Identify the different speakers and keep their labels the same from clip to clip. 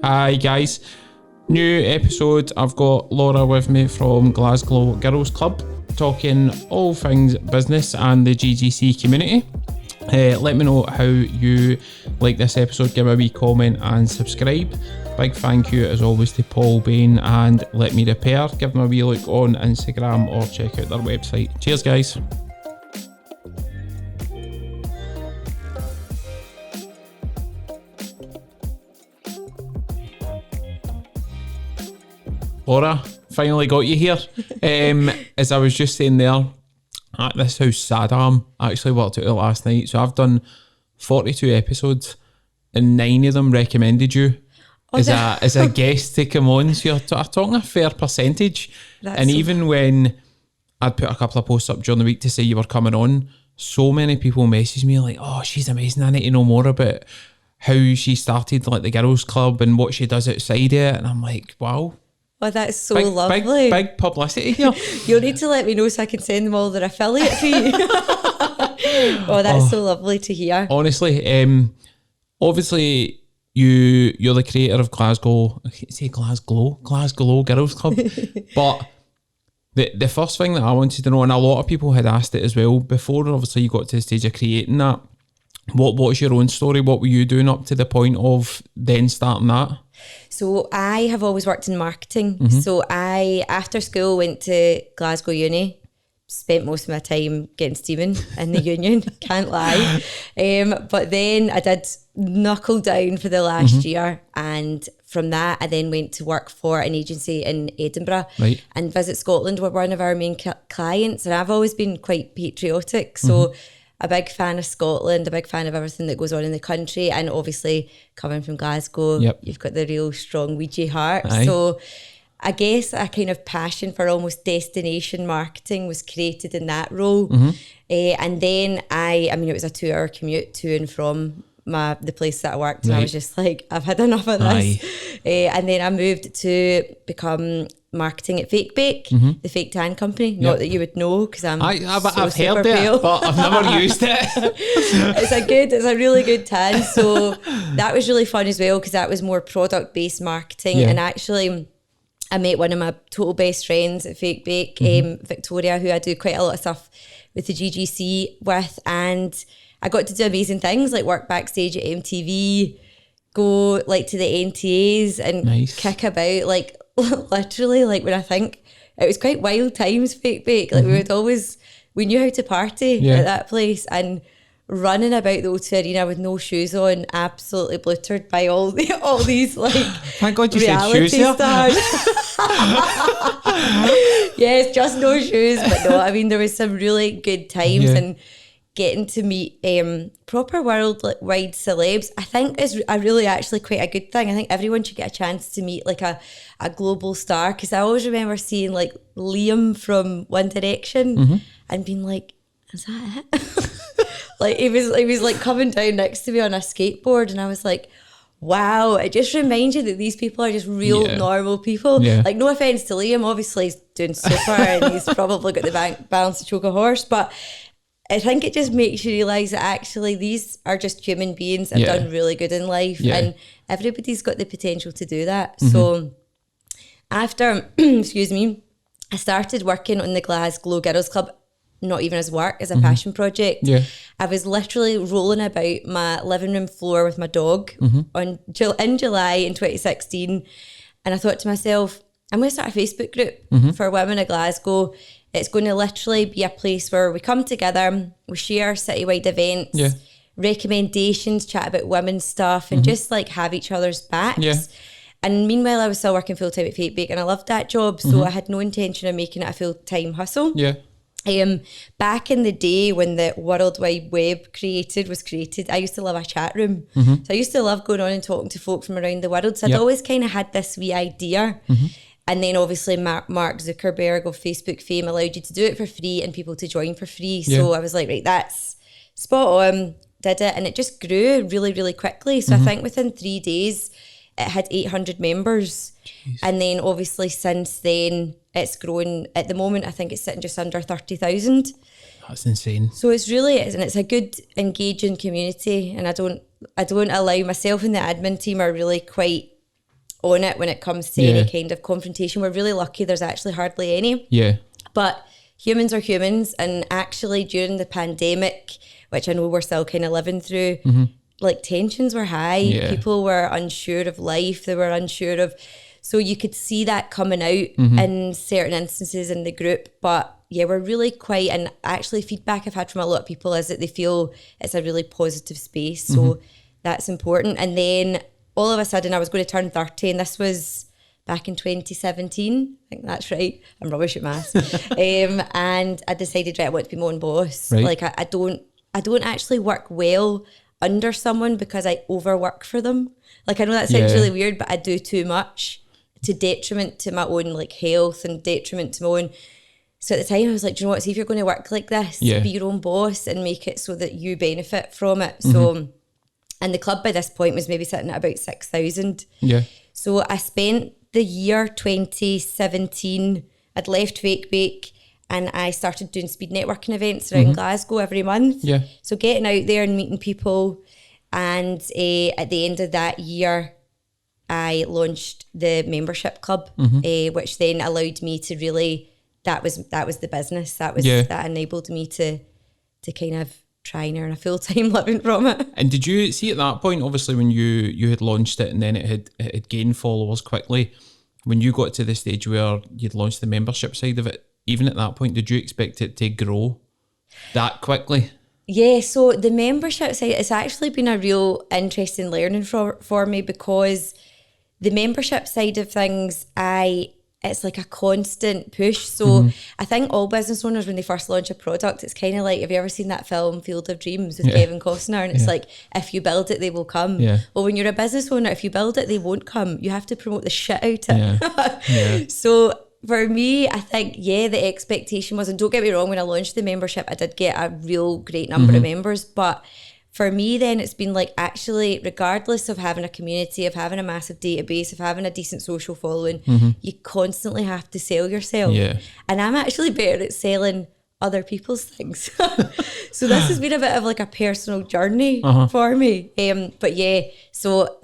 Speaker 1: Hi guys, new episode. I've got Laura with me from Glasglow Girls Club, talking all things business and the GGC community. Let me know how you like this episode, give a wee comment and subscribe. Big thank you as always to Paul Bain and Let Me Repair. Give them a wee look on Instagram or check out their website. Cheers guys. Laura, finally got you here. As I was just saying there, this is how sad I am. I actually worked out it last night. So I've done 42 episodes and 9 of them recommended you as a guest to come on. So you're talking a fair percentage. And even when I'd put a couple of posts up during the week to say you were coming on, so many people messaged me like, oh, she's amazing. I need to know more about how she started like the girls club and what she does outside it. And I'm like, wow.
Speaker 2: Oh, that's so lovely.
Speaker 1: Big publicity here.
Speaker 2: You'll need to let me know so I can send them all their affiliate fee. Oh, that's so lovely to hear.
Speaker 1: Honestly, obviously you're the creator of Glasgow. I can't say Glasgow Girls Club. But the first thing that I wanted to know, and a lot of people had asked it as well before, obviously you got to the stage of creating that. What's your own story? What were you doing up to the point of then starting that?
Speaker 2: So I have always worked in marketing. Mm-hmm. So I, after school, went to Glasgow Uni, spent most of my time getting steaming in the union, can't lie. But then I did knuckle down for the last year, and from that I then went to work for an agency in Edinburgh. Right. And Visit Scotland were one of our main clients, and I've always been quite patriotic. So a big fan of Scotland, a big fan of everything that goes on in the country, and obviously coming from Glasgow, you've got the real strong Ouija heart. Aye. So I guess a kind of passion for almost destination marketing was created in that role. And then I mean, it was a 2-hour commute to and from the place that I worked, and I was just like, I've had enough of this. And then I moved to become marketing at Fake Bake, the fake tan company. Not that you would know, because I've
Speaker 1: heard it, but I've never used it.
Speaker 2: It's a really good tan. So that was really fun as well, because that was more product based marketing. And actually I met one of my total best friends at Fake Bake, Victoria, who I do quite a lot of stuff with the GGC with, and I got to do amazing things like work backstage at MTV, go like to the NTAs and kick about, like literally, like when I think, it was quite wild times, Fake Bake. Like we knew how to party at that place, and running about the O2 Arena with no shoes on, absolutely bluttered by all these like
Speaker 1: thank God you
Speaker 2: reality
Speaker 1: said shoes
Speaker 2: stars. Yes, just no shoes. But no, I mean, there was some really good times, and getting to meet proper worldwide celebs, I think is really actually quite a good thing. I think everyone should get a chance to meet like a global star, because I always remember seeing like Liam from One Direction and being like, is that it? Like he was like coming down next to me on a skateboard, and I was like, wow, it just reminds you that these people are just real normal people. Like, no offense to Liam, obviously he's doing super and he's probably got the bank balance to choke a horse, but I think it just makes you realise that actually these are just human beings that have done really good in life, and everybody's got the potential to do that. So after, excuse me, I started working on the Glasglow Girls Club, not even as work, as a passion project. I was literally rolling about my living room floor with my dog in July in 2016, and I thought to myself, I'm going to start a Facebook group for women of Glasgow. It's going to literally be a place where we come together, we share citywide events, recommendations, chat about women's stuff, and just like have each other's backs. And meanwhile, I was still working full time at Fake Bake, and I loved that job, so I had no intention of making it a full time hustle. Back in the day when the World Wide Web was created, I used to love a chat room. So I used to love going on and talking to folk from around the world. So I'd always kind of had this wee idea. And then obviously Mark Zuckerberg of Facebook fame allowed you to do it for free and people to join for free. So I was like, right, that's spot on, did it. And it just grew really, really quickly. So I think within 3 days, it had 800 members. Jeez. And then obviously since then, it's grown. At the moment, I think it's sitting just under 30,000.
Speaker 1: That's insane.
Speaker 2: So it's really, and it's a good, engaging community. And I don't allow myself and the admin team are really quite on it when it comes to any kind of confrontation. We're really lucky there's actually hardly any.
Speaker 1: Yeah.
Speaker 2: But humans are humans, and actually during the pandemic, which I know we're still kind of living through, like tensions were high.
Speaker 1: Yeah.
Speaker 2: People were unsure of life. They were unsure of, so you could see that coming out in certain instances in the group. But yeah, we're really quite, and actually feedback I've had from a lot of people is that they feel it's a really positive space. So that's important. And then all of a sudden I was going to turn 30, and this was back in 2017. I think that's right. I'm rubbish at maths. And I decided, right, I want to be my own boss.
Speaker 1: Right.
Speaker 2: Like I don't actually work well under someone because I overwork for them. Like I know that sounds really weird, but I do too much to detriment to my own like health and detriment to my own. So at the time I was like, do you know what, see if you're going to work like this, be your own boss and make it so that you benefit from it. So, and the club by this point was maybe sitting at about 6,000.
Speaker 1: Yeah.
Speaker 2: So I spent the year 2017, I'd left Fake Bake and I started doing speed networking events around Glasgow every month.
Speaker 1: Yeah.
Speaker 2: So getting out there and meeting people. And at the end of that year, I launched the membership club, which then allowed me to really, that was the business. That enabled me to kind of try and earn a full-time living from it.
Speaker 1: And did you see at that point, obviously when you had launched it and then it had gained followers quickly, when you got to the stage where you'd launched the membership side of it, even at that point, did you expect it to grow that quickly?
Speaker 2: Yeah, so the membership side, it's actually been a real interesting learning for me, because the membership side of things, it's like a constant push. So I think all business owners, when they first launch a product, it's kind of like, have you ever seen that film Field of Dreams with Kevin Costner? And it's like, if you build it, they will come. Yeah. Well, when you're a business owner, if you build it, they won't come. You have to promote the shit out of it. So for me, I think, the expectation was, and don't get me wrong, when I launched the membership, I did get a real great number of members. But for me then, it's been like, actually, regardless of having a community, of having a massive database, of having a decent social following, you constantly have to sell yourself. Yeah. And I'm actually better at selling other people's things. So this has been a bit of like a personal journey for me. But so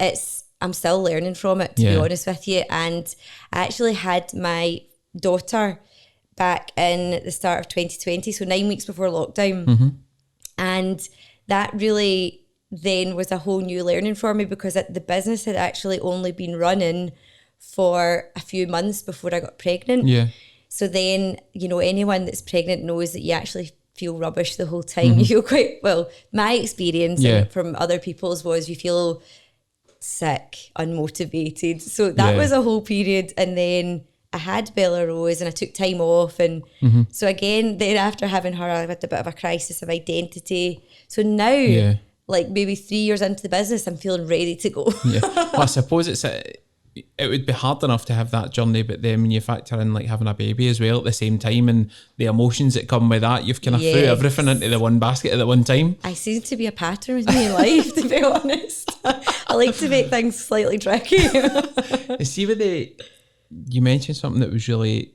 Speaker 2: I'm still learning from it, to be honest with you. And I actually had my daughter back in the start of 2020, so 9 weeks before lockdown. And that really then was a whole new learning for me, because the business had actually only been running for a few months before I got pregnant. Yeah. So then, anyone that's pregnant knows that you actually feel rubbish the whole time. You feel quite, well, my experience and from other people's was you feel sick, unmotivated. So that was a whole period. And then I had Bella Rose and I took time off. And so again, then after having her, I had a bit of a crisis of identity. So now, like maybe 3 years into the business, I'm feeling ready to go.
Speaker 1: Well, I suppose it would be hard enough to have that journey, but then when you factor in like having a baby as well at the same time and the emotions that come with that, you've kind of threw everything into the one basket at the one time.
Speaker 2: I seem to be a pattern with me in life, to be honest. I like to make things slightly tricky.
Speaker 1: See, you mentioned something that was really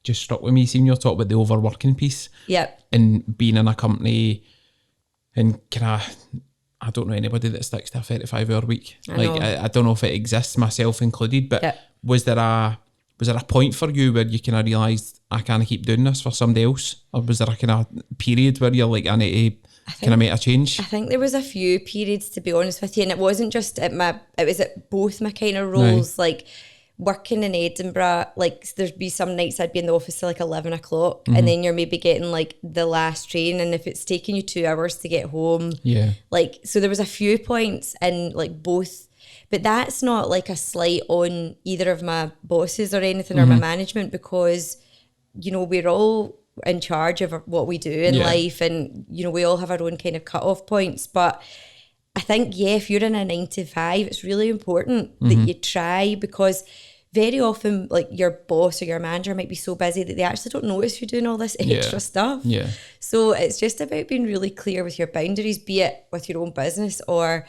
Speaker 1: just struck with me. Seeing your talk about the overworking piece. Yep. And being in a company and I don't know anybody that sticks to a 35-hour week. I don't know if it exists, myself included, but was there a point for you where you kind of realised I can't keep doing this for somebody else? Or was there a kind of period where you're like, I need to kind of make a change?
Speaker 2: I think there was a few periods, to be honest with you, and it wasn't just it was at both my kind of roles. No. Like working in Edinburgh, like there'd be some nights I'd be in the office till like 11 o'clock and then you're maybe getting like the last train, and if it's taking you 2 hours to get home, like, so there was a few points in like both, but that's not like a slight on either of my bosses or anything or my management, because we're all in charge of what we do in life, and we all have our own kind of cut-off points. But I think if you're in a 9 to 5, it's really important that you try, because very often like your boss or your manager might be so busy that they actually don't notice you're doing all this extra stuff. Yeah. So it's just about being really clear with your boundaries, be it with your own business or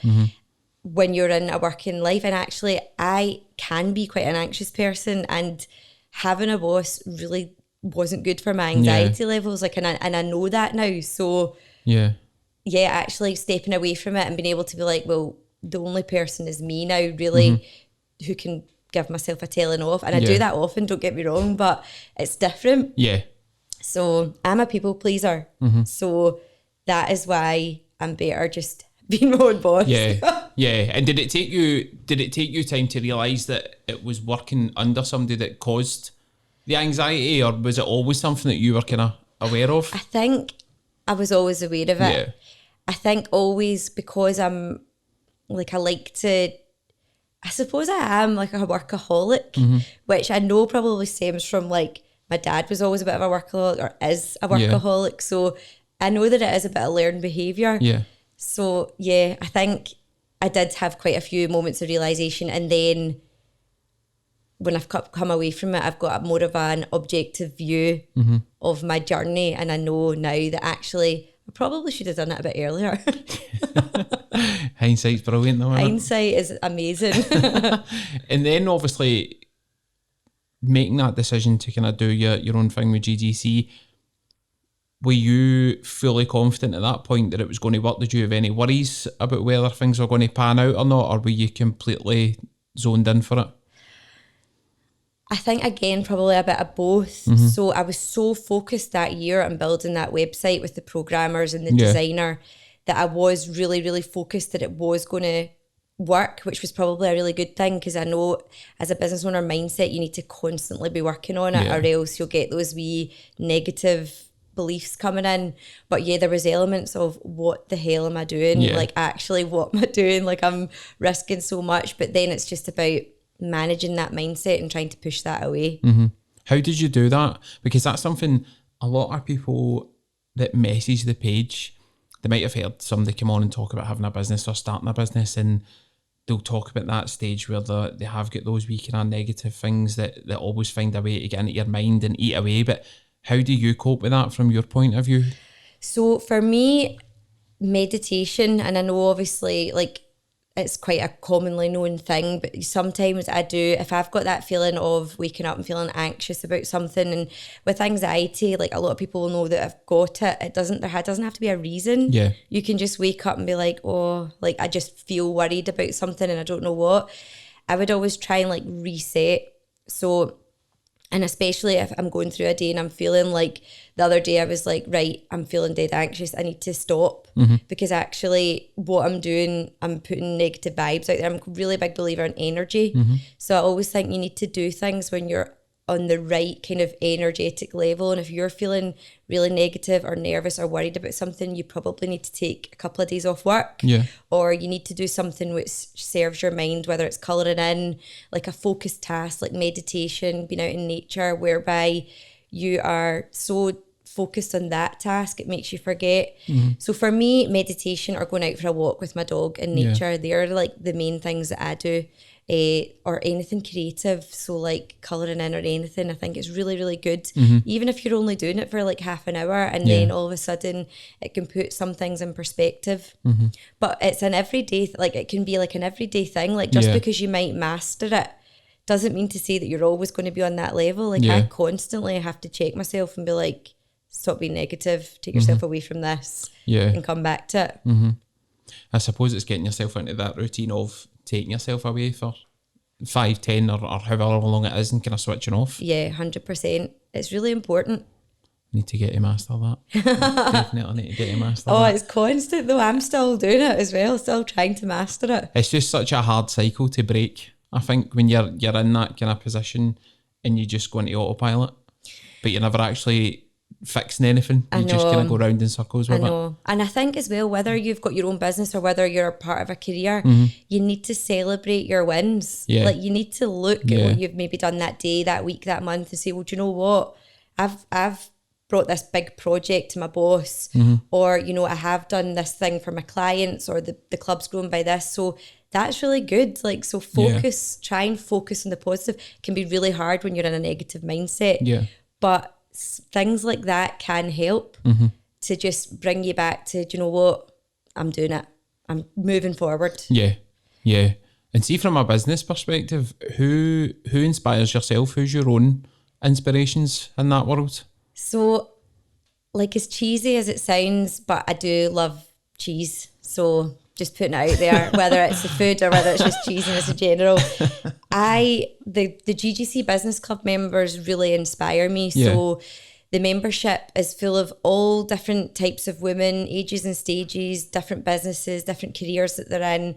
Speaker 2: when you're in a working life. And actually I can be quite an anxious person, and having a boss really wasn't good for my anxiety levels. Like, and I know that now. So actually stepping away from it and being able to be like, well, the only person is me now really who can give myself a telling off. And I do that often, don't get me wrong, but it's different.
Speaker 1: Yeah.
Speaker 2: So I'm a people pleaser. So that is why I'm better just being my own boss.
Speaker 1: Yeah. Yeah. And did it take you time to realise that it was working under somebody that caused the anxiety, or was it always something that you were kind of aware of?
Speaker 2: I think I was always aware of it.
Speaker 1: Yeah.
Speaker 2: I think always, because I'm like, I suppose I am like a workaholic, which I know probably stems from like my dad was always a bit of a workaholic, or is a workaholic. Yeah. So I know that it is a bit of learned behaviour.
Speaker 1: Yeah.
Speaker 2: So yeah, I think I did have quite a few moments of realisation, and then when I've come away from it, I've got more of an objective view of my journey, and I know now that actually I probably should have done it a bit earlier.
Speaker 1: Hindsight's brilliant though, isn't it?
Speaker 2: Hindsight is amazing.
Speaker 1: And then obviously making that decision to kind of do your own thing with GGC, were you fully confident at that point that it was going to work? Did you have any worries about whether things were going to pan out or not, or were you completely zoned in for it?
Speaker 2: I think, again, probably a bit of both. So I was so focused that year on building that website with the programmers and the designer, that I was really, really focused that it was going to work, which was probably a really good thing, because I know as a business owner mindset, you need to constantly be working on it, or else you'll get those wee negative beliefs coming in. But yeah, there was elements of, what the hell am I doing? Like, actually, what am I doing? Like, I'm risking so much. But then it's just about managing that mindset and trying to push that away.
Speaker 1: How did you do that? Because that's something a lot of people that message the page, they might have heard somebody come on and talk about having a business or starting a business, and they'll talk about that stage where they have got those wee kind of negative things that always find a way to get into your mind and eat away. But how do you cope with that from your point of view?
Speaker 2: So for me, meditation, and I know obviously like it's quite a commonly known thing, but sometimes I do, if I've got that feeling of waking up and feeling anxious about something, and with anxiety, like a lot of people will know that I've got it. There doesn't have to be a reason. Yeah. You can just wake up and be like, oh, like I just feel worried about something and I don't know what. I would always try and like reset. So, and especially if I'm going through a day and I'm feeling like, the other day I was like, right, I'm feeling dead anxious. I need to stop, because actually what I'm doing, I'm putting negative vibes out there. I'm a really big believer in energy. So I always think you need to do things when you're on the right kind of energetic level. And if you're feeling really negative or nervous or worried about something, you probably need to take a couple of days off work. Yeah. Or you need to do something which serves your mind, whether it's colouring in, like a focused task, like meditation, being out in nature, whereby you are so focused on that task, it makes you forget. So for me, meditation or going out for a walk with my dog in nature, they're like the main things that I do. Or anything creative, so like colouring in or anything, I think it's really, really good. Even if you're only doing it for like half an hour, and then all of a sudden it can put some things in perspective. But it's an everyday, like it can be like an everyday thing, like just because you might master it doesn't mean to say that you're always going to be on that level. Like I constantly have to check myself and be like, stop being negative, take yourself away from this and come back to it.
Speaker 1: I suppose it's getting yourself into that routine of taking yourself away for 5, 10 or however long it is, and kind of switching off.
Speaker 2: Yeah, 100%. It's really important.
Speaker 1: Need to get to master that. Definitely need to get to master that.
Speaker 2: Oh, it's constant though. I'm still doing it as well, still trying to master it.
Speaker 1: It's just such a hard cycle to break, I think, when you're in that kind of position and you just go into autopilot, but you're never actually fixing anything. You just kind of go round in circles with it.
Speaker 2: And I think as well, whether you've got your own business or whether you're a part of a career, you need to celebrate your wins. Like you need to look at what you've maybe done that day, that week, that month, and say, well, do you know what? I've brought this big project to my boss, or, you know, I have done this thing for my clients, or the club's grown by this. So that's really good. Like, so try and focus on the positive. It can be really hard when you're in a negative mindset. Yeah. But things like that can help to just bring you back to, do you know what? I'm doing it. I'm moving forward. Yeah.
Speaker 1: Yeah. And see, from a business perspective, who inspires yourself? Who's your own inspirations in that world?
Speaker 2: So, like, as cheesy as it sounds, but I do love cheese. So just putting it out there, whether it's the food or whether it's just cheesiness in general. The GGC Business Club members really inspire me. Yeah. So the membership is full of all different types of women, ages and stages, different businesses, different careers that they're in.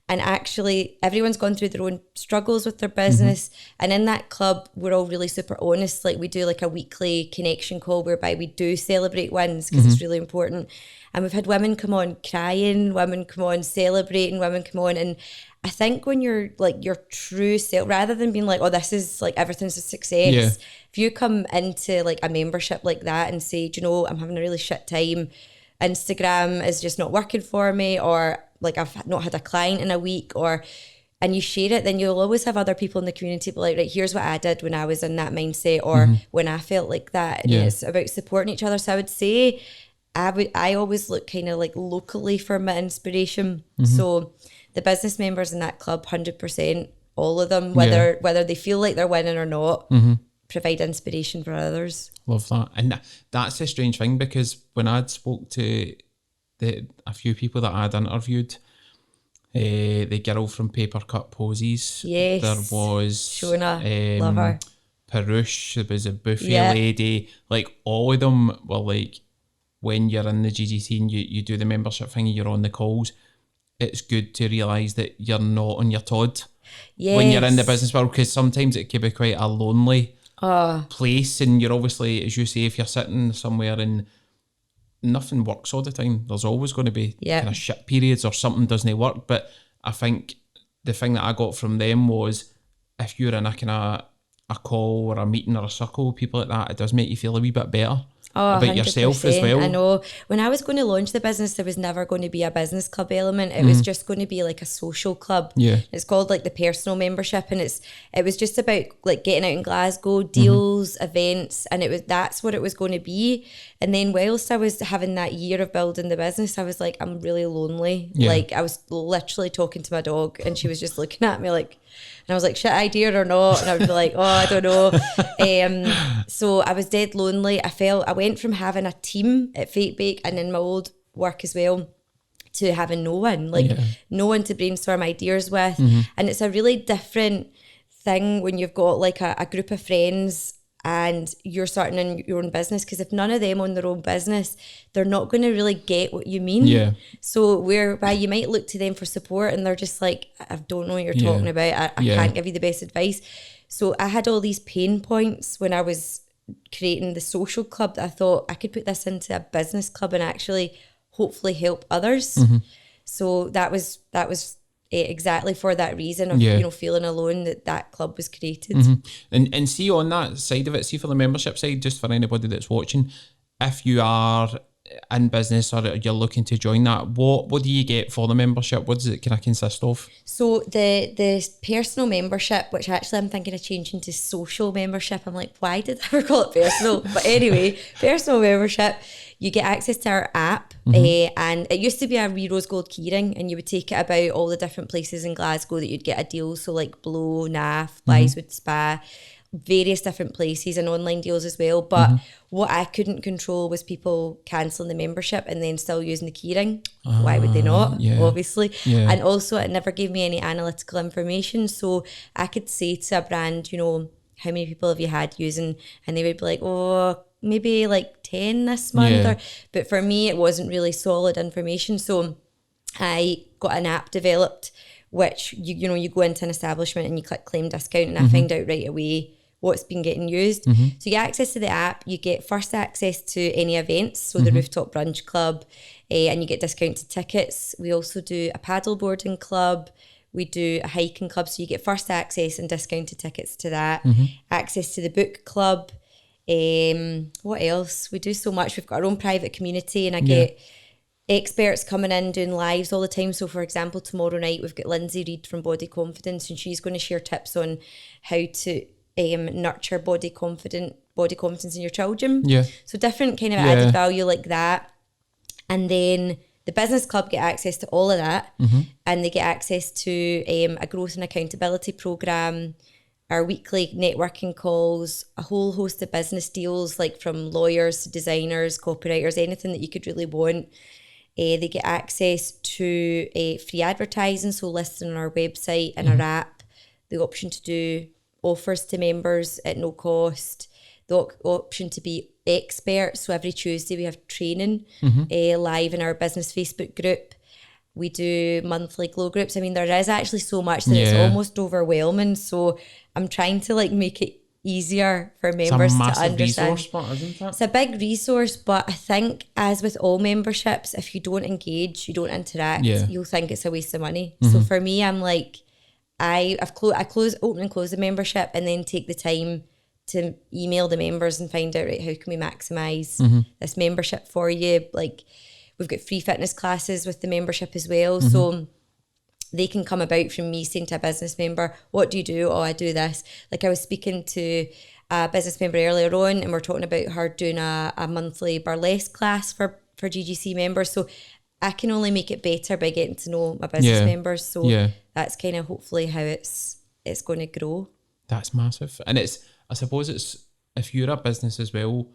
Speaker 2: And actually, everyone's gone through their own struggles with their business. And in that club, we're all really super honest. Like, we do like a weekly connection call whereby we do celebrate wins, because it's really important. And we've had women come on crying, women come on celebrating, women come on. And I think when you're like your true self, rather than being like, oh, this is like everything's a success. If you come into like a membership like that and say, do you know, I'm having a really shit time. Instagram is just not working for me, or like I've not had a client in a week, and you share it, then you'll always have other people in the community be like, right, here's what I did when I was in that mindset, or when I felt like that. And it's about supporting each other. So I would say I always look kind of like locally for my inspiration. So the business members in that club, 100%, all of them, whether they feel like they're winning or not, provide inspiration for others.
Speaker 1: Love that. And that's a strange thing, because when I'd spoke to a few people that I'd interviewed, the girl from Paper Cut Posies,
Speaker 2: yes,
Speaker 1: there was
Speaker 2: Shona, love her,
Speaker 1: Parush, there was a buffet lady, like all of them were like, when you're in the GGC and you do the membership thing and you're on the calls, it's good to realise that you're not on your Todd when you're in the business world, because sometimes it can be quite a lonely place, and you're obviously, as you say, if you're sitting somewhere and nothing works all the time, there's always going to be kind of shit periods or something doesn't work. But I think the thing that I got from them was, if you're in a kind of a call or a meeting or a circle, people like that, it does make you feel a wee bit better about 100%. Yourself as well.
Speaker 2: I know. When I was going to launch the business, there was never going to be a business club element. It was just going to be like a social club. It's called like the personal membership, and it was just about like getting out in Glasgow, deals, events, and that's what it was going to be. And then whilst I was having that year of building the business, I was like, I'm really lonely. Like, I was literally talking to my dog, and she was just looking at me like, and I was like, should I do it or not? And I would be like, oh, I don't know. So I was dead lonely. I went from having a team at Fate Bake and in my old work as well to having no one, no one to brainstorm ideas with. And it's a really different thing when you've got like a group of friends and you're starting in your own business, because if none of them own their own business, they're not going to really get what you mean. So whereby you might look to them for support and they're just like, I don't know what you're talking about, I can't give you the best advice. So I had all these pain points when I was creating the social club that I thought I could put this into a business club and actually hopefully help others. So that was exactly for that reason of you know, feeling alone, that club was created.
Speaker 1: And see, on that side of it, see, for the membership side, just for anybody that's watching, if you are in business or you're looking to join that, what do you get for the membership? What does it kind of consist of?
Speaker 2: So the personal membership, which actually I'm thinking of changing to social membership. I'm like, why did I ever call it personal? But anyway, personal membership, you get access to our app, and it used to be a wee rose gold keyring, and you would take it about all the different places in Glasgow that you'd get a deal. So like Blow, Naff, Blytheswood Spa, various different places, and online deals as well. But what I couldn't control was people cancelling the membership and then still using the keyring. Why would they not? Obviously. And also, it never gave me any analytical information. So I could say to a brand, you know, how many people have you had using? And they would be like, oh, maybe like 10 this month. But for me, it wasn't really solid information. So I got an app developed, which you know, you go into an establishment and you click claim discount, and I find out right away what's been getting used. So you get access to the app, you get first access to any events, so the Rooftop Brunch Club, and you get discounted tickets. We also do a paddle boarding club, we do a hiking club, so you get first access and discounted tickets to that. Access to the book club. What else? We do so much. We've got our own private community, and I get experts coming in doing lives all the time. So for example, tomorrow night we've got Lindsay Reid from Body Confidence, and she's going to share tips on how to nurture body confidence in your children. So different kind of added value like that. And then the business club get access to all of that, and they get access to a growth and accountability program, our weekly networking calls, a whole host of business deals, like from lawyers to designers, copywriters, anything that you could really want. They get access to free advertising, so listing on our website and our app, the option to do offers to members at no cost, the option to be experts. So every Tuesday we have training live in our business Facebook group. We do monthly glow groups. I mean, there is actually so much that it's almost overwhelming. So I'm trying to make it easier for members to understand. It's a massive resource, but isn't it? It's a big resource, but I think, as with all memberships, if you don't engage, you don't interact, you'll think it's a waste of money. So for me, I'm like, I open and close the membership, and then take the time to email the members and find out, right, how can we maximise this membership for you? Like, we've got free fitness classes with the membership as well. So they can come about from me saying to a business member, what do you do? Oh, I do this. Like, I was speaking to a business member earlier on, and we're talking about her doing a monthly burlesque class for GGC members. So I can only make it better by getting to know my business members. So that's kind of hopefully how it's going to grow.
Speaker 1: That's massive. And I suppose if you're a business as well,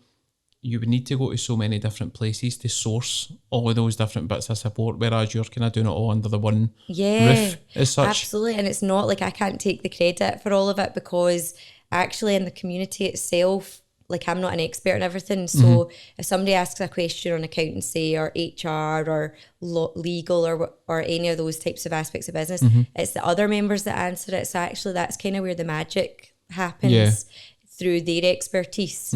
Speaker 1: you would need to go to so many different places to source all of those different bits of support, whereas you're kind of doing it all under the one roof as such.
Speaker 2: Absolutely. And it's not like I can't take the credit for all of it, because actually in the community itself, like, I'm not an expert in everything. So if somebody asks a question on accountancy or HR or legal or any of those types of aspects of business, it's the other members that answer it. So actually that's kind of where the magic happens through their expertise.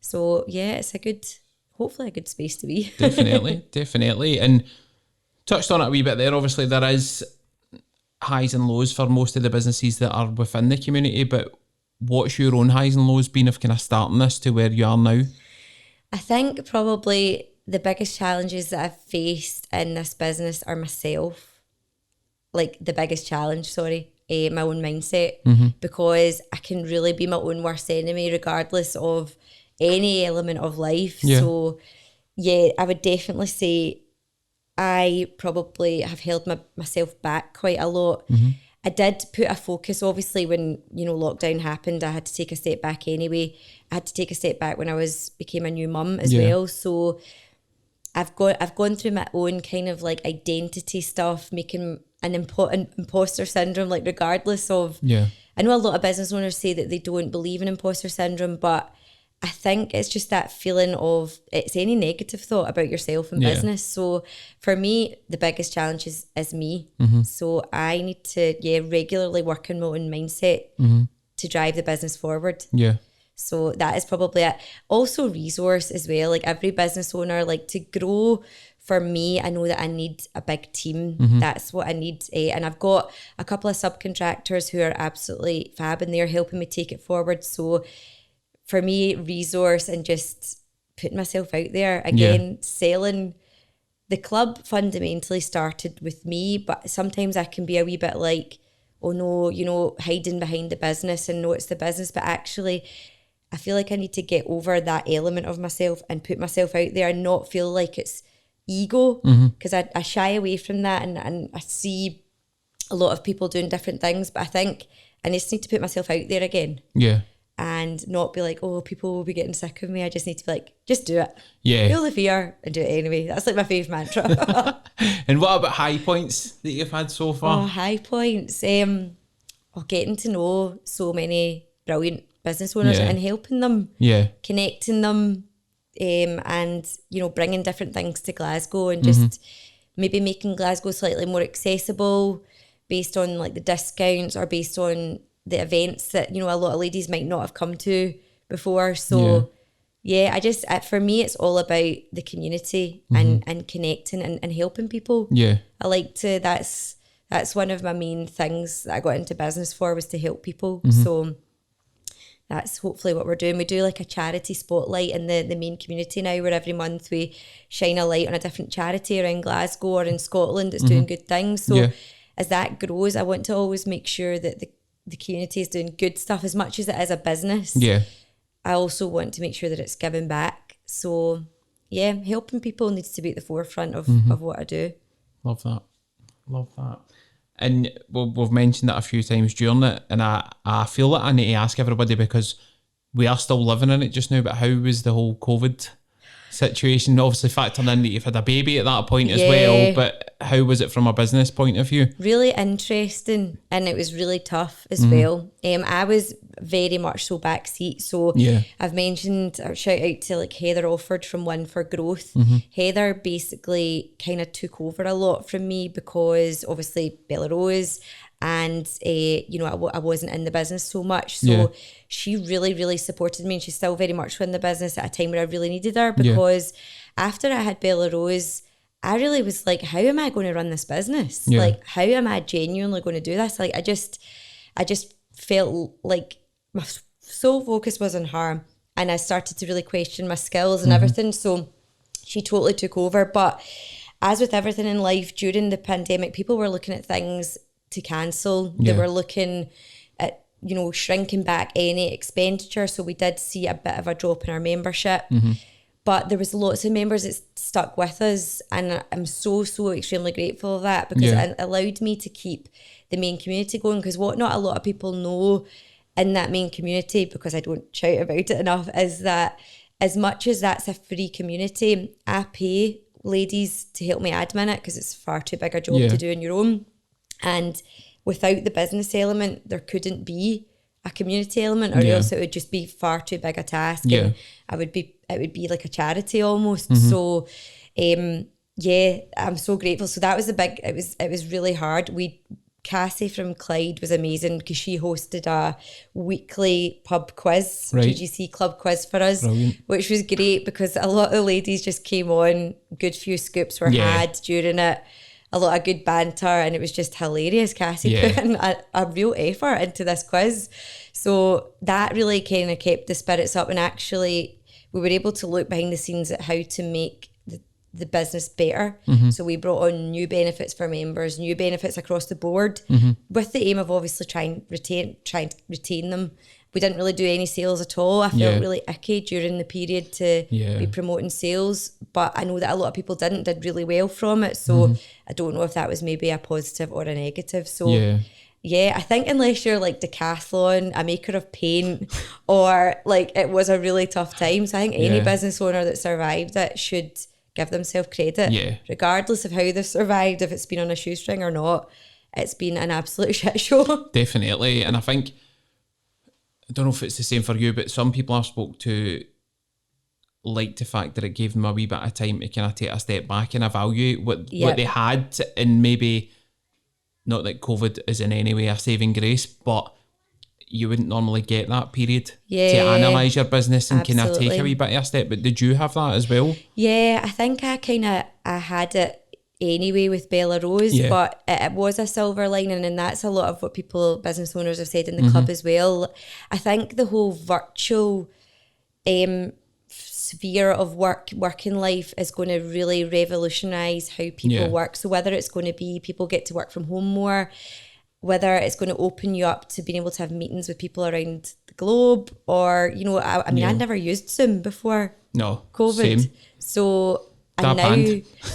Speaker 2: So it's hopefully a good space to be. Definitely. And touched on it a wee bit there. Obviously there is highs and lows for most of the businesses that are within the community, but what's your own highs and lows been of kind of starting this to where you are now? I think probably the biggest challenges that I've faced in this business are myself. Like, the biggest challenge, my own mindset, because I can really be my own worst enemy regardless of any element of life. So I would definitely say I probably have held myself back quite a lot. I did put a focus, obviously, when lockdown happened. I had to take a step back anyway. I had to take a step back when I became a new mum as well. So I've gone through my own kind of like identity stuff, making an imposter syndrome, like, regardless of. I know a lot of business owners say that they don't believe in imposter syndrome, but I think it's just that feeling of, it's any negative thought about yourself in business. So for me, the biggest challenge is me. So I need to regularly work on my own mindset to drive the business forward. So that is probably it. Also resource as well. Like, every business owner, like, to grow, for me, I know that I need a big team. That's what I need. And I've got a couple of subcontractors who are absolutely fab, and they're helping me take it forward. So for me, resource and just putting myself out there again, selling. The club fundamentally started with me, but sometimes I can be a wee bit like, oh no, hiding behind the business, and no, it's the business. But actually, I feel like I need to get over that element of myself and put myself out there and not feel like it's ego, because I shy away from that, and I see a lot of people doing different things, but I think I just need to put myself out there again. And not be like, oh, people will be getting sick of me. I just need to be like, just do it. Feel the fear and do it anyway. That's like my favourite mantra.
Speaker 1: And what about high points that you've had so far?
Speaker 2: Oh, high points. Getting to know so many brilliant business owners and helping them, connecting them, and bringing different things to Glasgow, and just maybe making Glasgow slightly more accessible based on like the discounts, or based on the events that a lot of ladies might not have come to before. So for me, it's all about the community and connecting and helping people. I like to, that's one of my main things that I got into business for, was to help people. So that's hopefully what we're doing. We do like a charity spotlight in the main community now, where every month we shine a light on a different charity around Glasgow or in Scotland that's doing good things. So as that grows, I want to always make sure that the community is doing good stuff as much as it is a business. I also want to make sure that it's giving back. So helping people needs to be at the forefront of what I do.
Speaker 1: Love that. And we've mentioned that a few times during it, and I feel like I need to ask everybody, because we are still living in it just now, but how was the whole COVID situation, obviously factoring in that you've had a baby at that point as well, but how was it from a business point of view?
Speaker 2: Really interesting, and it was really tough as well. I was very much so backseat, so I've mentioned, or shout out to like Heather Offord from One for Growth. Heather basically kind of took over a lot from me because obviously Bella Rose, and you know, I wasn't in the business so much, so she really supported me, and she's still very much in the business at a time where I really needed her, because after I had Bella Rose, I really was like, how am I going to run this business? Like, how am I genuinely going to do this? Like, I just felt like my sole focus was on her, and I started to really question my skills and everything. So she totally took over. But as with everything in life, during the pandemic, people were looking at things to cancel. They were looking at, you know, shrinking back any expenditure. So we did see a bit of a drop in our membership. But there was lots of members that stuck with us, and I'm so extremely grateful for that, because it allowed me to keep the main community going, because what not a lot of people know in that main community, because I don't shout about it enough, is that as much as that's a free community, I pay ladies to help me admin it, because it's far too big a job to do on your own. And without the business element, there couldn't be a community element, or else it would just be far too big a task, and it would be like a charity almost. So I'm so grateful. So that was it was really hard. Cassie from Clyde was amazing, because she hosted a weekly pub quiz, GGC club quiz for us. Brilliant. Which was great, because a lot of the ladies just came on, good few scoops were had during it, a lot of good banter, and it was just hilarious. Cassie put in a real effort into this quiz. So that really kind of kept the spirits up, and actually we were able to look behind the scenes at how to make the business better. So we brought on new benefits for members, new benefits across the board, with the aim of obviously trying to retain them. We didn't really do any sales at all. I felt really icky during the period to be promoting sales, but I know that a lot of people did really well from it. So I don't know if that was maybe a positive or a negative. So I think unless you're like decathlon, a maker of paint, or like it was a really tough time. So I think any business owner that survived it should give themselves credit, regardless of how they've survived, if it's been on a shoestring or not. It's been an absolute shit show.
Speaker 1: Definitely. And I think, I don't know if it's the same for you, but some people I've spoke to like the fact that it gave them a wee bit of time to kind of take a step back and evaluate what they had, and maybe not that COVID is in any way a saving grace, but you wouldn't normally get that period to analyse your business and kind of take a wee bit of a step. But did you have that as well? Yeah,
Speaker 2: I think I had it anyway with Bella Rose, but it was a silver lining, and that's a lot of what business owners have said in the club as well. I think the whole virtual sphere of working life is going to really revolutionise how people work. So whether it's going to be people get to work from home more, whether it's going to open you up to being able to have meetings with people around the globe, or, you know, I mean, I'd never used Zoom before COVID.
Speaker 1: Same.
Speaker 2: So, and now,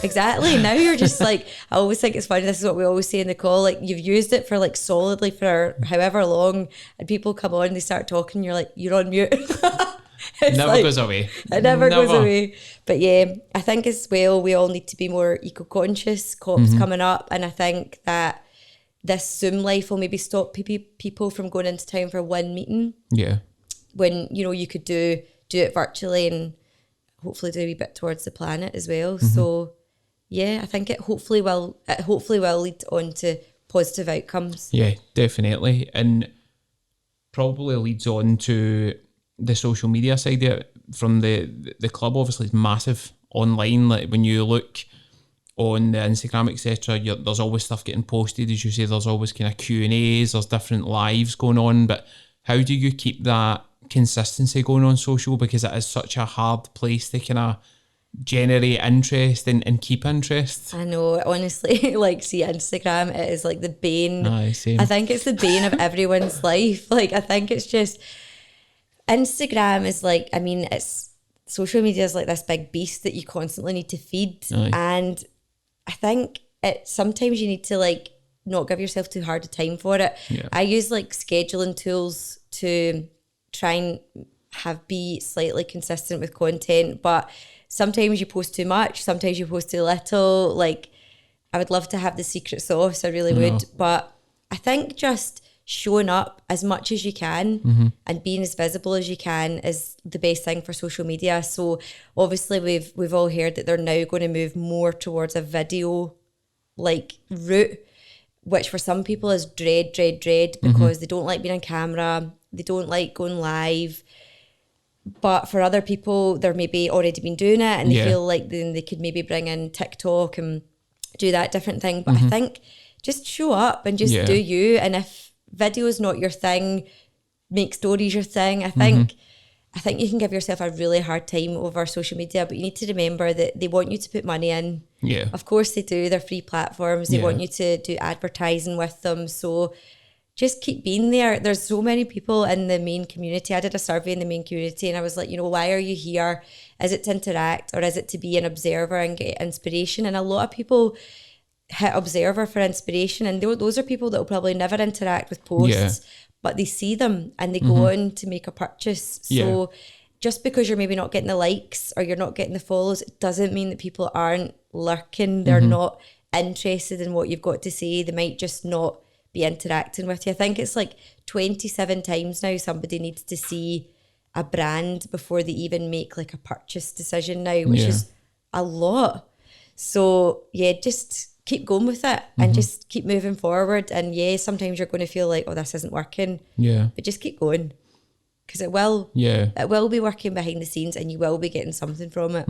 Speaker 2: exactly, now you're just like, I always think it's funny, this is what we always say in the call, like you've used it for like solidly for however long, and people come on, they start talking, you're like, you're on mute.
Speaker 1: It never goes away.
Speaker 2: It never goes away. But yeah, I think as well, we all need to be more eco-conscious. COP's coming up, and I think that this Zoom life will maybe stop people from going into town for one meeting. Yeah. When, you know, you could do it virtually and hopefully do a wee bit towards the planet as well. So yeah, I think it hopefully will lead on to positive outcomes. Yeah,
Speaker 1: definitely. And probably leads on to the social media side of it. From the club, obviously it's massive online. Like when you look on the Instagram, etc., there's always stuff getting posted. As you say, there's always kind of Q&As, there's different lives going on. But how do you keep that consistency going on social? Because it is such a hard place to kind of generate interest and keep interest.
Speaker 2: I know, honestly, like, see, Instagram, it is like the bane.
Speaker 1: Same.
Speaker 2: I think it's the bane of everyone's life. Like, I think it's just, Instagram is like, I mean, it's, social media is like this big beast that you constantly need to feed. And I think sometimes you need to like not give yourself too hard a time for it. I use like scheduling tools to try and be slightly consistent with content, but sometimes you post too much, sometimes you post too little. Like, I would love to have the secret sauce, I really would, but I think just showing up as much as you can and being as visible as you can is the best thing for social media. So obviously we've all heard that they're now going to move more towards a video like route, which for some people is dread because they don't like being on camera, they don't like going live. But for other people, they're maybe already been doing it and they feel like then they could maybe bring in TikTok and do that different thing. But I think just show up and just do you. And if video is not your thing, make stories your thing. I think you can give yourself a really hard time over social media, but you need to remember that they want you to put money in.
Speaker 1: Yeah.
Speaker 2: Of course they do. They're free platforms. They want you to do advertising with them. So just keep being there. There's so many people in the main community. I did a survey in the main community and I was like, why are you here? Is it to interact or is it to be an observer and get inspiration? And a lot of people hit observer for inspiration, and those are people that will probably never interact with posts, but they see them and they go on to make a purchase. So just because you're maybe not getting the likes or you're not getting the follows, it doesn't mean that people aren't lurking. They're not interested in what you've got to say. They might just not be interacting with you. I think it's like 27 times now somebody needs to see a brand before they even make like a purchase decision now, which is a lot. So just keep going with it and just keep moving forward. And sometimes you're going to feel like, oh, this isn't working. But just keep going, because it will. It will be working behind the scenes and you will be getting something from it.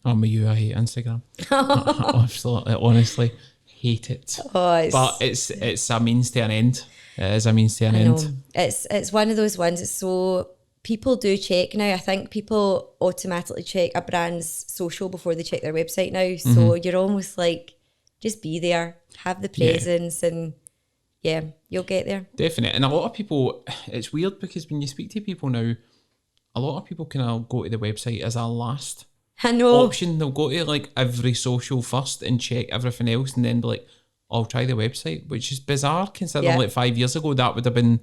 Speaker 1: I'm with you. I hate Instagram. I honestly hate it. But it's a means to an end. It is a means to an end.
Speaker 2: It's one of those ones. It's so people do check now. I think people automatically check a brand's social before they check their website now. So you're almost like, just be there, have the presence, and you'll get there.
Speaker 1: Definitely. And a lot of people, it's weird because when you speak to people now, a lot of people kind of go to the website as a last option. They'll go to like every social first and check everything else and then be like, I'll try the website, which is bizarre considering like 5 years ago that would have been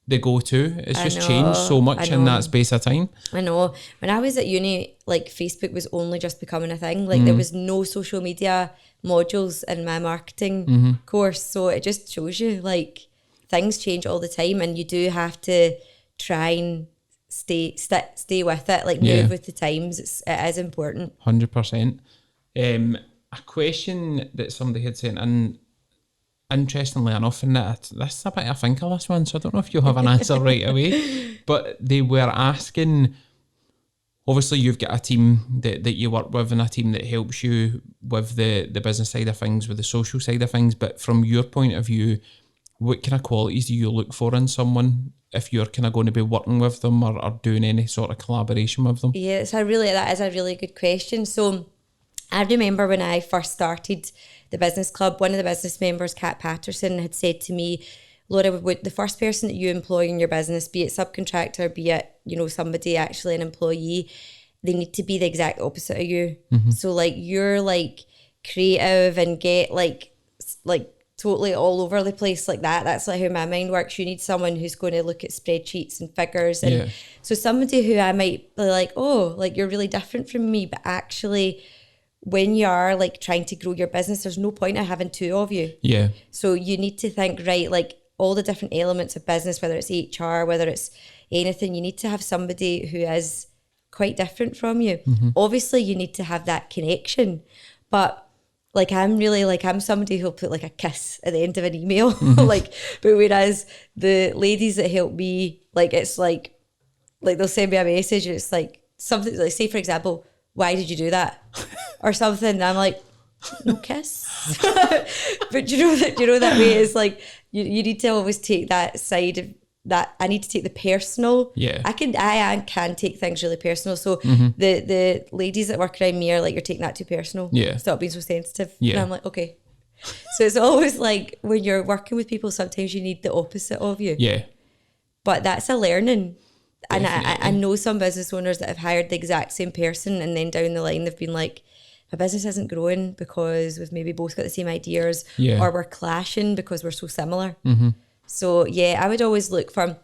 Speaker 1: the go-to. It's just changed so much in that space of time.
Speaker 2: I know. When I was at uni, like Facebook was only just becoming a thing. Like there was no social media modules in my marketing course. So it just shows you like things change all the time and you do have to try and stay with it, like move with the times. It is important.
Speaker 1: 100%. A question that somebody had sent in, interestingly enough, and this is a bit of a thinker, this one, so I don't know if you'll have an answer right away, but they were asking, obviously you've got a team that you work with and a team that helps you with the business side of things, with the social side of things, but from your point of view, what kind of qualities do you look for in someone if you're kind of going to be working with them or doing any sort of collaboration with them?
Speaker 2: Yeah, that is a really good question. So I remember when I first started the business club, one of the business members, Kat Patterson, had said to me, Laura, would the first person that you employ in your business, be it subcontractor, be it, somebody actually an employee, they need to be the exact opposite of you. So like you're like creative and get like totally all over the place like that. That's like how my mind works. You need someone who's going to look at spreadsheets and figures. And so somebody who I might be like, oh, like you're really different from me, but actually when you are like trying to grow your business, there's no point in having two of you. So you need to think, right, like all the different elements of business, whether it's HR, whether it's anything, you need to have somebody who is quite different from you. Obviously you need to have that connection, but like I'm somebody who'll put like a kiss at the end of an email. But whereas the ladies that help me, like it's like they'll send me a message and it's like something like, say for example, why did you do that? Or something. And I'm like, no kiss. But you know that way it's like you need to always take that side of that. I need to take the personal. I can take things really personal. So the ladies that work around me are like, you're taking that too personal. Stop being so sensitive. And I'm like, okay. So it's always like when you're working with people, sometimes you need the opposite of you. But that's a learning. And I know some business owners that have hired the exact same person and then down the line they've been like, my business isn't growing because we've maybe both got the same ideas or we're clashing because we're so similar. So I would always look for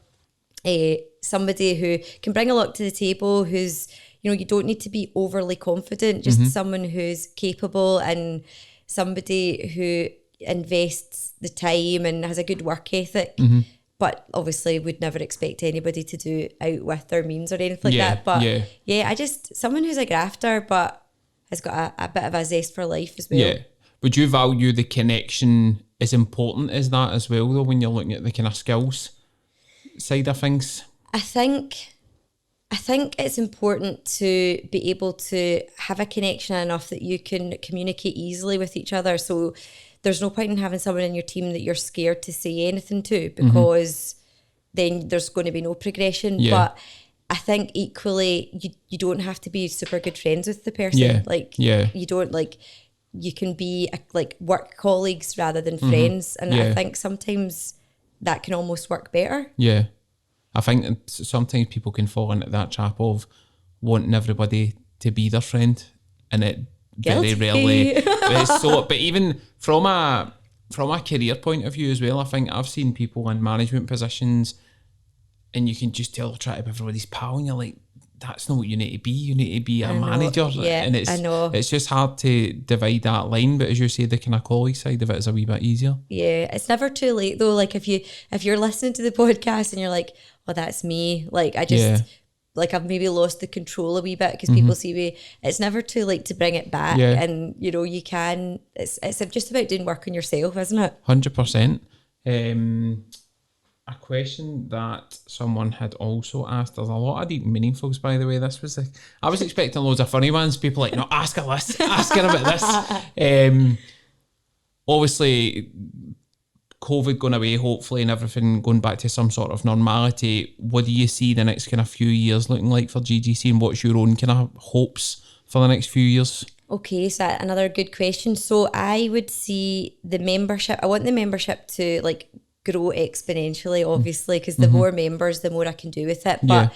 Speaker 2: somebody who can bring a lot to the table, who's, you know, you don't need to be overly confident, just someone who's capable and somebody who invests the time and has a good work ethic. But obviously would never expect anybody to do out with their means or anything like that. But I just, someone who's a grafter but has got a bit of a zest for life as well. Yeah.
Speaker 1: Would you value the connection as important as that as well, though, when you're looking at the kind of skills side of things?
Speaker 2: I think it's important to be able to have a connection enough that you can communicate easily with each other. So there's no point in having someone in your team that you're scared to say anything to, because then there's going to be no progression. Yeah. But I think equally, you don't have to be super good friends with the person. Yeah. You don't, you can be like work colleagues rather than friends. And I think sometimes that can almost work better.
Speaker 1: Yeah. I think sometimes people can fall into that trap of wanting everybody to be their friend, and it very rarely is so. But even from a career point of view as well, I think I've seen people in management positions and you can just tell they're trying to be everybody's pal, and you're like, that's not what you need to be. You need to be a manager.
Speaker 2: Yeah,
Speaker 1: and it's just hard to divide that line. But as you say, the kind of colleague side of it is a wee bit easier.
Speaker 2: Yeah, it's never too late though. Like if you're listening to the podcast and you're like, oh, that's me. Like I just like I've maybe lost the control a wee bit because people see me. It's never too late to bring it back. Yeah. And you know, you can. It's just about doing work on yourself, isn't it?
Speaker 1: 100%. A question that someone had also asked. There's a lot of deep meaningfuls, by the way. This was I was expecting loads of funny ones. People like, no, ask her this, ask her about this. Obviously, COVID going away, hopefully, and everything going back to some sort of normality. What do you see the next kind of few years looking like for GGC, and what's your own kind of hopes for the next few years?
Speaker 2: Okay, so another good question. So I would see the membership. I want the membership to grow exponentially, obviously, because the more members, the more I can do with it. But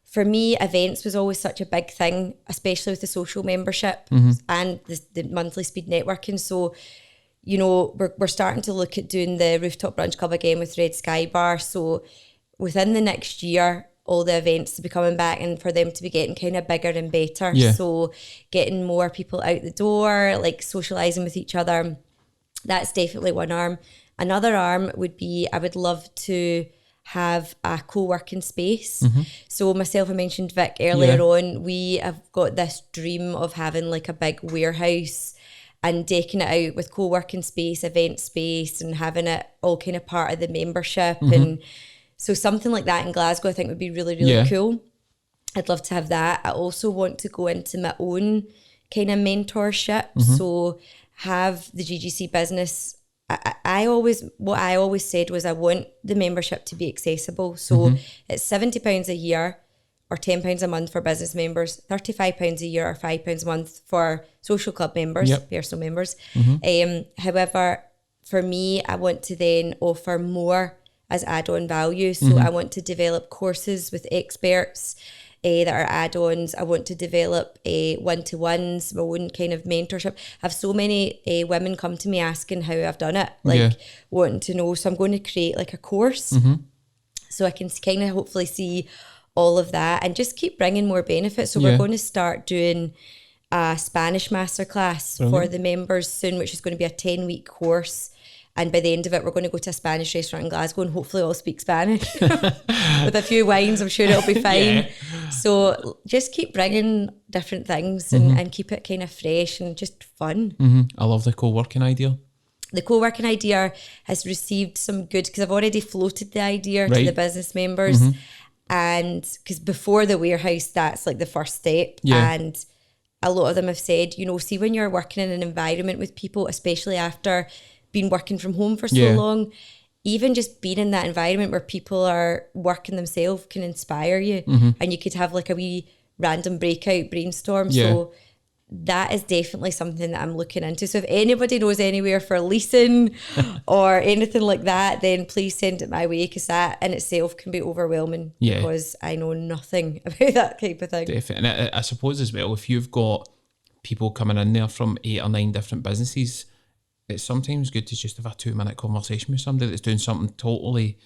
Speaker 2: for me, events was always such a big thing, especially with the social membership and the monthly speed networking. So, you know, we're starting to look at doing the rooftop brunch club again with Red Sky Bar. So within the next year, all the events to be coming back and for them to be getting kind of bigger and better. Yeah. So getting more people out the door, like socialising with each other. That's definitely one arm. Another arm would be, I would love to have a co-working space. So myself, I mentioned Vic earlier on, we have got this dream of having like a big warehouse and decking it out with co-working space, event space, and having it all kind of part of the membership. And so something like that in Glasgow, I think would be really, really cool. I'd love to have that. I also want to go into my own kind of mentorship. So have the GGC business. What I always said was I want the membership to be accessible. So it's £70 a year or £10 a month for business members, £35 a year or £5 a month for social club members, personal members. However, for me, I want to then offer more as add-on value. So I want to develop courses with experts that are add-ons. I want to develop one-to-ones, my own kind of mentorship. I have so many women come to me asking how I've done it, wanting to know. So I'm going to create like a course so I can kind of hopefully see all of that and just keep bringing more benefits. So we're going to start doing a Spanish masterclass for the members soon, which is going to be a 10-week course. And by the end of it, we're going to go to a Spanish restaurant in Glasgow and hopefully all speak Spanish. With a few wines, I'm sure it'll be fine. So just keep bringing different things and keep it kind of fresh and just fun.
Speaker 1: I love the co-working idea.
Speaker 2: The co-working idea has received some good, because I've already floated the idea to the business members. And because before the warehouse, that's like the first step. And a lot of them have said, you know, see, when you're working in an environment with people, especially after been working from home for so long, even just being in that environment where people are working themselves can inspire you, and you could have like a wee random breakout brainstorm. So that is definitely something that I'm looking into. So if anybody knows anywhere for leasing or anything like that, then please send it my way, because that in itself can be overwhelming because I know nothing about that type of thing.
Speaker 1: Definitely. And I suppose as well, if you've got people coming in there from 8 or 9 different businesses, it's sometimes good to just have a 2-minute conversation with somebody that's doing something totally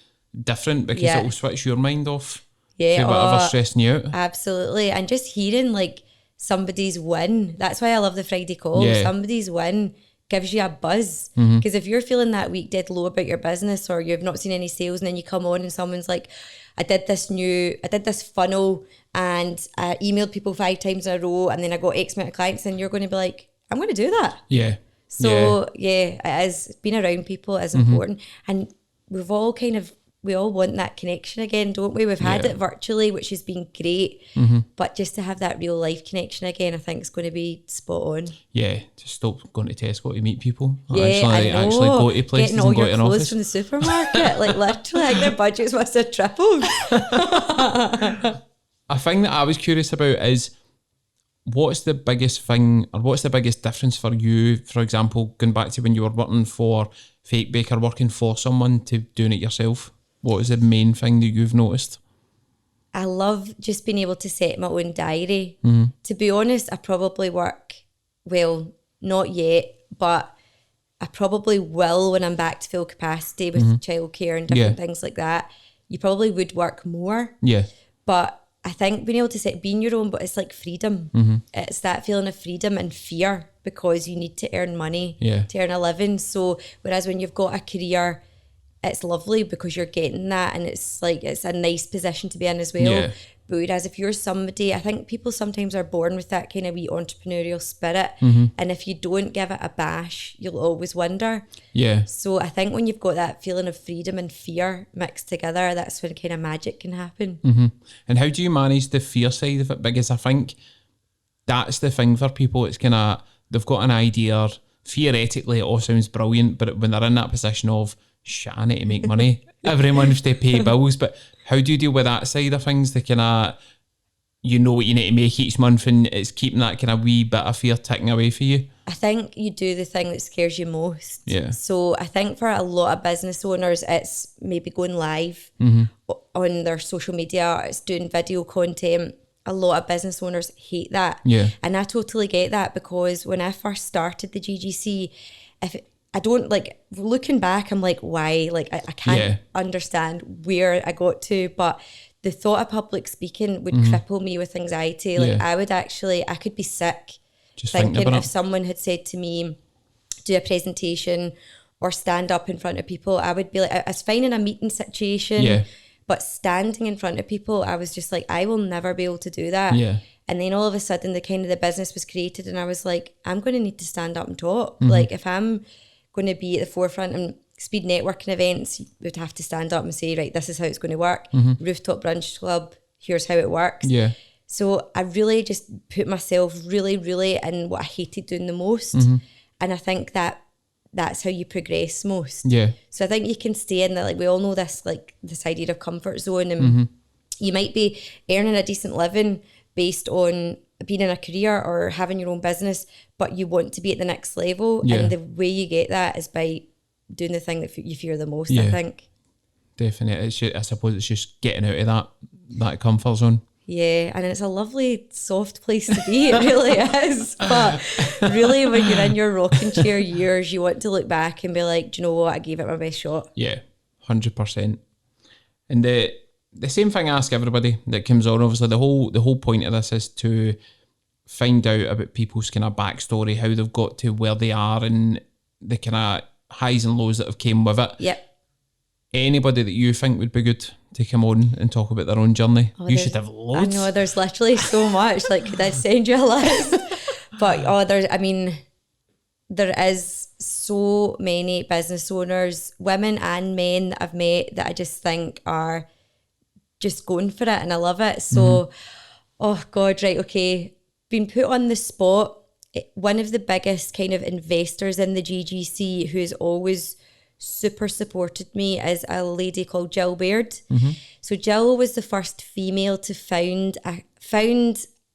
Speaker 1: different because
Speaker 2: Yeah.
Speaker 1: it'll switch your mind off
Speaker 2: Yeah,
Speaker 1: to whatever's stressing you out.
Speaker 2: absolutely. And just hearing like somebody's win, that's why I love the Friday call.
Speaker 1: Yeah.
Speaker 2: Somebody's win gives you a buzz.
Speaker 1: Mm-hmm.
Speaker 2: Because if you're feeling that week dead low about your business or you've not seen any sales and then you come on and someone's like, I did this funnel and I emailed people 5 times in a row and then I got X amount of clients, and you're going to be like, I'm going to do that.
Speaker 1: Yeah.
Speaker 2: So yeah, it is, being around people is important. And we all want that connection again, don't we? We've had it virtually, which has been great. But just to have that real life connection again, I think is going to be spot on.
Speaker 1: Yeah, just stop going to Tesco to meet people.
Speaker 2: Yeah, I know.
Speaker 1: Actually go to places
Speaker 2: Getting all
Speaker 1: and go
Speaker 2: your
Speaker 1: to an
Speaker 2: clothes
Speaker 1: office.
Speaker 2: from the supermarket, like literally, I think their budgets must have tripled.
Speaker 1: A thing that I was curious about is, what's the biggest thing, or what's the biggest difference for you, for example, going back to when you were working for Fake Baker, working for someone to doing it yourself? What is the main thing that you've noticed?
Speaker 2: I love just being able to set my own diary. To be honest, I probably work, well, not yet, but I probably will when I'm back to full capacity with childcare and different things like that. You probably would work more.
Speaker 1: Yeah.
Speaker 2: But I think being able to being your own, but it's like freedom. It's that feeling of freedom and fear because you need to earn money to earn a living. So whereas when you've got a career, it's lovely because you're getting that, and it's like, it's a nice position to be in as well.
Speaker 1: Yeah.
Speaker 2: But whereas if you're somebody, I think people sometimes are born with that kind of wee entrepreneurial spirit. And if you don't give it a bash, you'll always wonder.
Speaker 1: Yeah.
Speaker 2: So I think when you've got that feeling of freedom and fear mixed together, that's when kind of magic can happen.
Speaker 1: And how do you manage the fear side of it? Because I think that's the thing for people. It's kind of, they've got an idea. Theoretically, it all sounds brilliant, but when they're in that position of, shit, I need to make money every month to pay bills. But how do you deal with that side of things? The kind of, you know what you need to make each month, and it's keeping that kind of wee bit of fear ticking away for you.
Speaker 2: I think you do the thing that scares you most.
Speaker 1: Yeah.
Speaker 2: So I think for a lot of business owners, it's maybe going live on their social media, it's doing video content. A lot of business owners hate that.
Speaker 1: Yeah.
Speaker 2: And I totally get that, because when I first started the GGC, I don't, like, looking back, I'm like, why? Like, I can't understand where I got to, but the thought of public speaking would cripple me with anxiety. Like, I could be sick
Speaker 1: Just
Speaker 2: thinking
Speaker 1: about
Speaker 2: if someone had said to me, do a presentation or stand up in front of people, I would be like, it's fine in a meeting situation, but standing in front of people, I was just like, I will never be able to do that.
Speaker 1: Yeah.
Speaker 2: And then all of a sudden, the business was created, and I was like, I'm going to need to stand up and talk. Like, if I'm going to be at the forefront and speed networking events, you would have to stand up and say, right, this is how it's going to work. Rooftop brunch club, here's how it works.
Speaker 1: Yeah.
Speaker 2: So I really just put myself really, really in what I hated doing the most. And I think that's how you progress most.
Speaker 1: Yeah.
Speaker 2: So I think you can stay in that, like, we all know this, like, this idea of comfort zone, and you might be earning a decent living based on being in a career or having your own business, but you want to be at the next level. And the way you get that is by doing the thing that you fear the most, I think.
Speaker 1: Definitely. It's just, I suppose it's just getting out of that comfort zone.
Speaker 2: Yeah, and it's a lovely, soft place to be. It really is. But really, when you're in your rocking chair years, you want to look back and be like, do you know what? I gave it my best shot.
Speaker 1: Yeah, 100%. And the same thing I ask everybody that comes on. Obviously, the whole point of this is to find out about people's kind of backstory, how they've got to where they are, and the kind of highs and lows that have came with it.
Speaker 2: Yep.
Speaker 1: Anybody that you think would be good to come on and talk about their own journey? You should have
Speaker 2: I
Speaker 1: loads.
Speaker 2: know, there's literally so much. Like, could I send you a list? But there is so many business owners, women and men, that I've met that I just think are just going for it, and I love it. So, oh God, right, okay. Been put on the spot. One of the biggest kind of investors in the GGC, who's always super supported me, is a lady called Jill Baird. So Jill was the first female to found,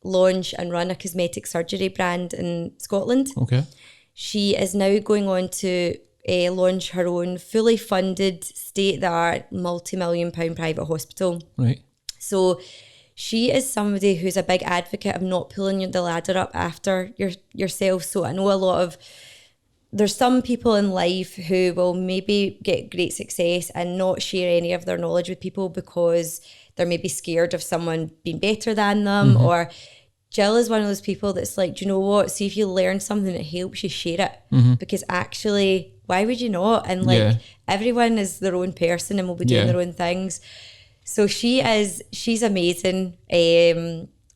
Speaker 2: launch and run a cosmetic surgery brand in Scotland.
Speaker 1: Okay.
Speaker 2: She is now going on to launch her own fully funded, state-of-the-art, multi-million-pound private hospital.
Speaker 1: Right.
Speaker 2: So she is somebody who's a big advocate of not pulling the ladder up after yourself. So I know a lot of there's some people in life who will maybe get great success and not share any of their knowledge with people because they're maybe scared of someone being better than them. Or Jill is one of those people that's like, do you know what? See, if you learn something that helps you, share it. Because actually, why would you not? And like, everyone is their own person and will be doing their own things. So she's amazing.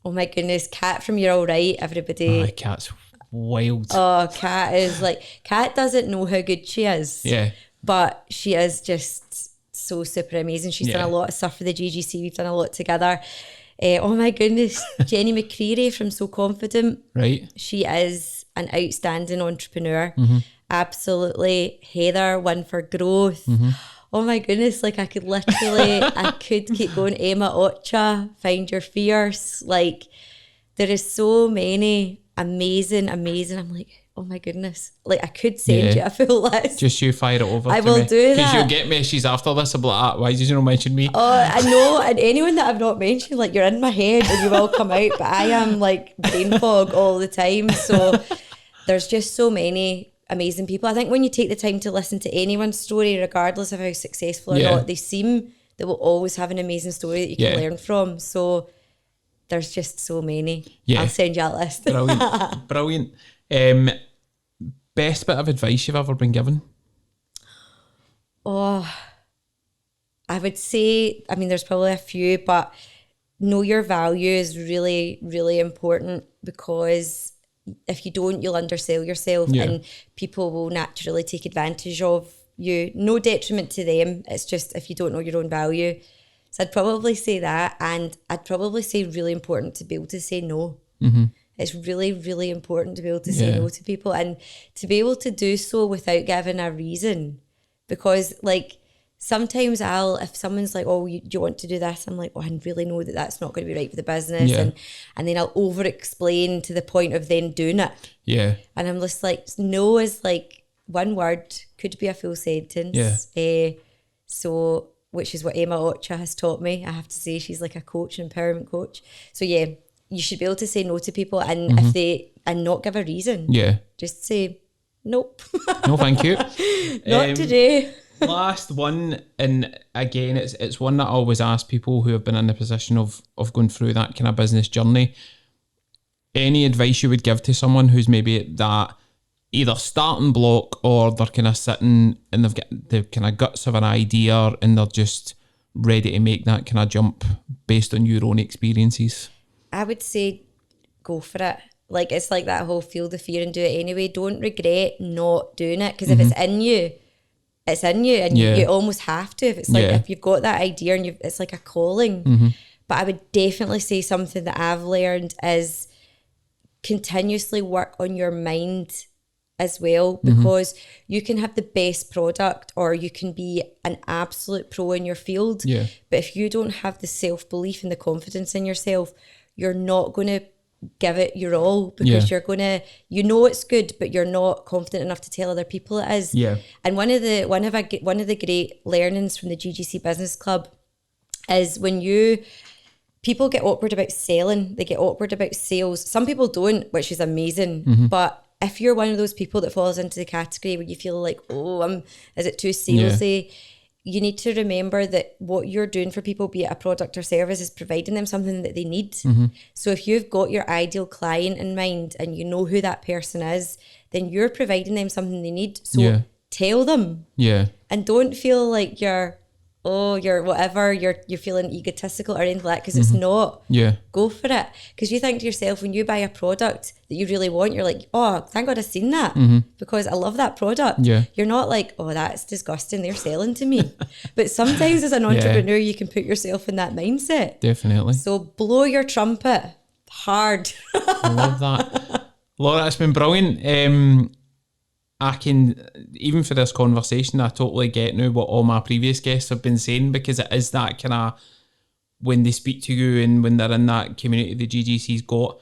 Speaker 2: Oh my goodness, Kat from You're All Right, everybody.
Speaker 1: Oh, Kat's wild.
Speaker 2: Oh, Kat doesn't know how good she is.
Speaker 1: Yeah.
Speaker 2: But she is just so super amazing. She's done a lot of stuff for the GGC. We've done a lot together. Oh my goodness, Jenny McCreary from So Confident.
Speaker 1: Right.
Speaker 2: She is an outstanding entrepreneur. Absolutely. Heather, One for Growth. Oh my goodness, like I could keep going. Emma Ocha, Find Your Fierce. Like there is so many amazing. I'm like, oh my goodness. Like I could send you a full list.
Speaker 1: Just you fire it over
Speaker 2: I
Speaker 1: to
Speaker 2: will
Speaker 1: me.
Speaker 2: do that.
Speaker 1: Because you'll get messages after this about why did you not mention me?
Speaker 2: Oh, I know. And anyone that I've not mentioned, like you're in my head and you will come out. But I am like brain fog all the time. So there's just so many amazing people. I think when you take the time to listen to anyone's story, regardless of how successful or not they seem, they will always have an amazing story that you can learn from. So there's just so many. Yeah. I'll send you a list.
Speaker 1: Brilliant. Best bit of advice you've ever been given?
Speaker 2: Oh, I would say, I mean, there's probably a few, but know your value is really, really important, because if you don't, you'll undersell yourself and people will naturally take advantage of you. No detriment to them. It's just if you don't know your own value. So I'd probably say that. And I'd probably say really important to be able to say no. It's really, really important to be able to say no to people and to be able to do so without giving a reason. Because like sometimes if someone's like, oh, do you want to do this? I'm like, oh, I really know that that's not going to be right for the business. And then I'll over explain to the point of then doing it. Yeah. And I'm just like, no is like one word, could be a full sentence. Yeah. So, which is what Emma Ocha has taught me. I have to say, she's like a coach, an empowerment coach. So yeah, you should be able to say no to people, and and not give a reason. Yeah. Just say, nope.
Speaker 1: No, thank you.
Speaker 2: Not today.
Speaker 1: Last one, and again, it's one that I always ask people who have been in the position of going through that kind of business journey. Any advice you would give to someone who's maybe at that either starting block, or they're kind of sitting and they've got the kind of guts of an idea and they're just ready to make that kind of jump based on your own experiences? I
Speaker 2: would say go for it. Like, it's like that whole feel the fear and do it anyway. Don't regret not doing it, because if it's in you, it's in you, and you almost have to. If it's like if you've got that idea and it's like a calling. But I would definitely say something that I've learned is continuously work on your mind as well, because you can have the best product or you can be an absolute pro in your field. But if you don't have the self-belief and the confidence in yourself, you're not going to give it your all, because you're going to, you know it's good, but you're not confident enough to tell other people it is. And one of the great learnings from the GGC Business Club is when people get awkward about selling, they get awkward about sales. Some people don't, which is amazing. But if you're one of those people that falls into the category where you feel like, oh, is it too salesy? You need to remember that what you're doing for people, be it a product or service, is providing them something that they need. So if you've got your ideal client in mind and you know who that person is, then you're providing them something they need. So tell them. And don't feel like you're feeling egotistical or anything like that, because it's not. Go for it. Because you think to yourself, when you buy a product that you really want, you're like, oh, thank God I've seen that, because I love that product. You're not like, oh, that's disgusting, they're selling to me. But sometimes as an entrepreneur, you can put yourself in that mindset.
Speaker 1: Definitely.
Speaker 2: So blow your trumpet hard.
Speaker 1: I love that. Laura, it's been brilliant. I can, even for this conversation, I totally get now what all my previous guests have been saying, because it is that kind of, when they speak to you and when they're in that community the GGC's got,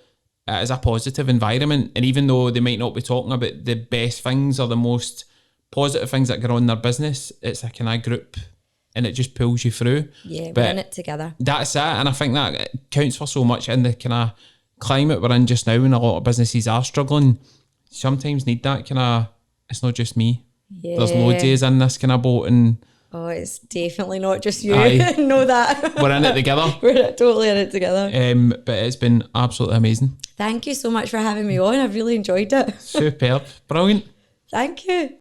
Speaker 1: it is a positive environment. And even though they might not be talking about the best things or the most positive things that go on in their business, it's a kind of group and it just pulls you through.
Speaker 2: Yeah, we're in it together.
Speaker 1: That's it. And I think that counts for so much in the kind of climate we're in just now, and a lot of businesses are struggling. Sometimes need that kind of it's not just me.
Speaker 2: Yeah.
Speaker 1: There's loads of us in this kind of boat, and
Speaker 2: oh, it's definitely not just you.
Speaker 1: Aye.
Speaker 2: Know that.
Speaker 1: we're in it together.
Speaker 2: We're totally in it together.
Speaker 1: But it's been absolutely amazing.
Speaker 2: Thank you so much for having me on. I've really enjoyed it.
Speaker 1: Superb. Brilliant.
Speaker 2: Thank you.